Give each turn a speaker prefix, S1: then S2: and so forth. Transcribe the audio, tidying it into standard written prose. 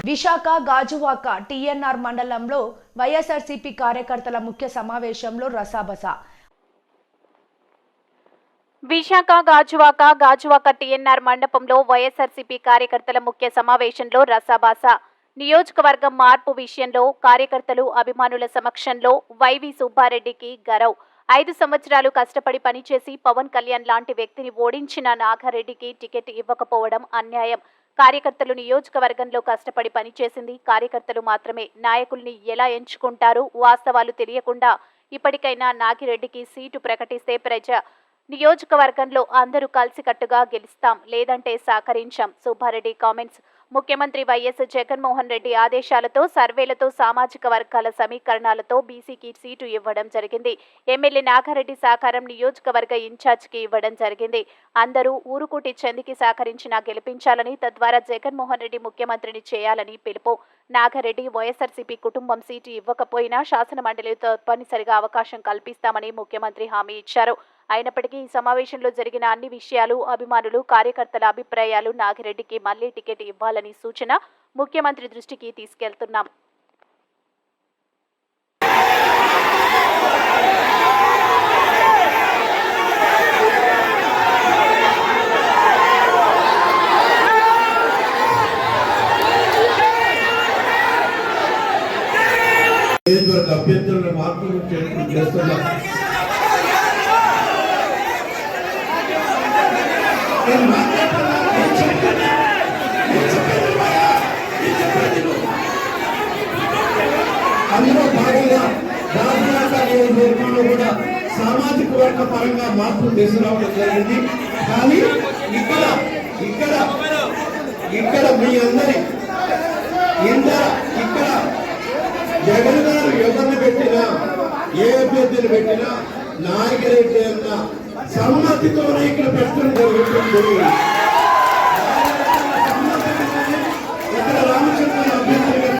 S1: Visakha Gajuwaka TNR మండలంలో వైఎస్ఆర్సీపీ కార్యకర్తల ముఖ్య సమావేశంలో రసాబస.
S2: విశాఖ గాజువాక టీఎన్ఆర్ మండపంలో వైఎస్ఆర్సీపీ కార్యకర్తల ముఖ్య సమావేశంలో రసాబస. నియోజకవర్గం మార్పు విషయంలో కార్యకర్తలు అభిమానుల సమక్షంలో వైవి సుబ్బారెడ్డికి గరవ్. 5 సంవత్సరాలు కష్టపడి పనిచేసి పవన్ కళ్యాణ్ లాంటి వ్యక్తిని ఓడించిన నాగారెడ్డికి టికెట్ ఇవ్వకపోవడం అన్యాయం. కార్యకర్తలు నియోజకవర్గంలో కష్టపడి పనిచేసింది కార్యకర్తలు మాత్రమే. నాయకుల్ని ఎలా ఎంచుకుంటారు? వాస్తవాలు తెలియకుండా ఇప్పటికైనా నాగిరెడ్డికి సీటు ప్రకటిస్తే నియోజకవర్గంలో అందరూ కలిసికట్టుగా గెలుస్తాం, లేదంటే సహకరించాం. సుబ్బారెడ్డి కామెంట్స్. ముఖ్యమంత్రి వైఎస్ జగన్మోహన్ రెడ్డి ఆదేశాలతో సర్వేలతో సామాజిక వర్గాల సమీకరణాలతో బీసీకి సీటు ఇవ్వడం జరిగింది. ఎమ్మెల్యే నాగారెడ్డి సహకారం నియోజకవర్గ ఇన్ఛార్జికి ఇవ్వడం జరిగింది. అందరూ ఊరుకుటి చెందికి సహకరించినా గెలిపించాలని, తద్వారా జగన్మోహన్ రెడ్డి ముఖ్యమంత్రిని చేయాలని పిలుపు. నాగారెడ్డి వైఎస్ఆర్సీపీ కుటుంబం సీటు ఇవ్వకపోయినా శాసనమండలితో తప్పనిసరిగా అవకాశం కల్పిస్తామని ముఖ్యమంత్రి హామీ ఇచ్చారు. అయినప్పటికీ ఈ సమావేశంలో జరిగిన అన్ని విషయాలు, అభిమానులు, కార్యకర్తల అభిప్రాయాలు నాగిరెడ్డికి మళ్లీ టికెట్ ఇవ్వాలని సూచన ముఖ్యమంత్రి దృష్టికి తీసుకెళ్తున్నాం.
S3: అభ్యర్థులను మార్పులు చేస్తున్నాం. అందులో భాగంగా రాజకీయాల్లో కూడా సామాజిక వర్గ పరంగా మార్పులు తీసుకురావడం జరిగింది. కానీ ఇక్కడ మీ అందరి ఇక్కడ జగన్ గారు ఎవరిని పెట్టినా, ఏ అభ్యర్థిని పెట్టినా నాయకురెడ్డి అన్న సమ్మతితోనే ఇక్కడ పెట్టడం జరుగుతుంది.